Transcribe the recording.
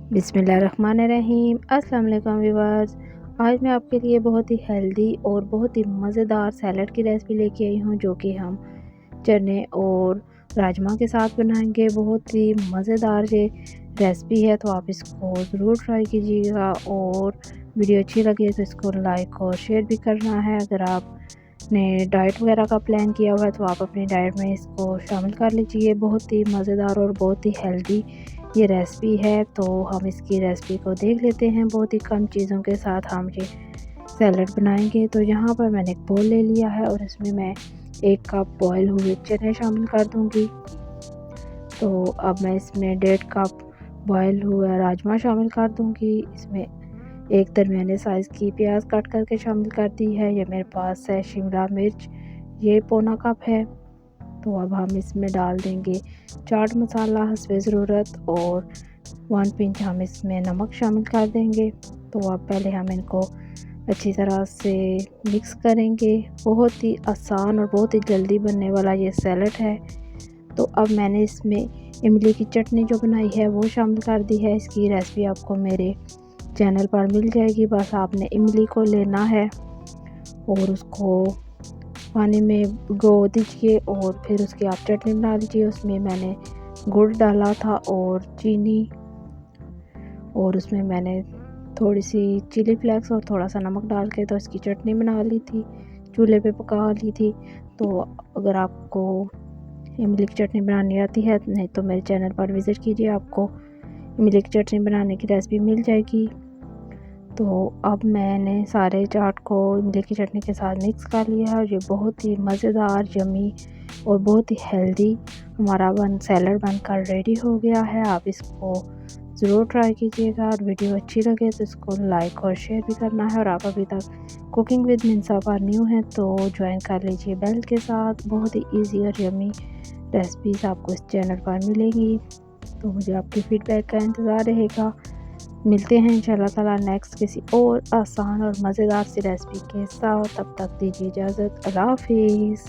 बिस्मिल्लाहिर्रहमानिर्रहीम। अस्सलाम वालेकुम व्यूअर्स। आज मैं आपके लिए बहुत ही हेल्दी और बहुत ही मज़ेदार सैलड की रेसिपी लेके आई हूँ, जो कि हम चने और राजमा के साथ बनाएंगे। बहुत ही मज़ेदार ये रेसिपी है, तो आप इसको ज़रूर ट्राई कीजिएगा। और वीडियो अच्छी लगे तो इसको लाइक और शेयर भी करना है। अगर आपने डाइट वगैरह का प्लान किया हुआ है तो आप अपनी डाइट में इसको शामिल कर लीजिए। बहुत ही मज़ेदार और बहुत ही हेल्दी ये रेसिपी है। तो हम इसकी रेसिपी को देख लेते हैं। बहुत ही कम चीज़ों के साथ हम ये सैलड बनाएंगे। तो यहाँ पर मैंने एक बोल ले लिया है और इसमें मैं 1 कप बॉयल हुए चने शामिल कर दूँगी। तो अब मैं इसमें 1.5 कप बॉयल हुआ राजमा शामिल कर दूँगी। इसमें एक दरमियाने साइज़ की प्याज कट करके शामिल कर दी है। ये मेरे पास है शिमला मिर्च, ये पौना कप है। तो अब हम इसमें डाल देंगे चाट मसाला हस्बे ज़रूरत और 1 पिंच हम इसमें नमक शामिल कर देंगे। तो अब पहले हम इनको अच्छी तरह से मिक्स करेंगे। बहुत ही आसान और बहुत ही जल्दी बनने वाला ये सैलड है। तो अब मैंने इसमें इमली की चटनी जो बनाई है वो शामिल कर दी है। इसकी रेसिपी आपको मेरे चैनल पर मिल जाएगी। बस आपने इमली को लेना है और उसको पानी में भिगो दीजिए और फिर उसकी आप चटनी बना लीजिए। उसमें मैंने गुड़ डाला था और चीनी, और उसमें मैंने थोड़ी सी चिली फ्लेक्स और थोड़ा सा नमक डाल के तो इसकी चटनी बना ली थी, चूल्हे पे पका ली थी। तो अगर आपको इमली की चटनी बनानी आती है, नहीं तो मेरे चैनल पर विज़िट कीजिए, आपको इमली की चटनी बनाने की रेसिपी मिल जाएगी। तो अब मैंने सारे चाट को इमली की चटनी के साथ मिक्स कर लिया है और ये बहुत ही मज़ेदार, यम्मी और बहुत ही हेल्दी हमारा सैलड बनकर रेडी हो गया है। आप इसको ज़रूर ट्राई कीजिएगा और वीडियो अच्छी लगे तो इसको लाइक और शेयर भी करना है। और आप अभी तक कुकिंग विद मिंसा पर न्यू हैं तो ज्वाइन कर लीजिए बेल के साथ। बहुत ही ईजी और यम्मी रेसिपीज़ आपको इस चैनल पर मिलेंगी। तो मुझे आपके फीडबैक का इंतज़ार रहेगा। मिलते हैं इंशाल्लाह ताला नेक्स्ट किसी और आसान और मज़ेदार सी रेसिपी के साथ। तब तक दीजिए इजाज़त। अल्लाह हाफ़िज़।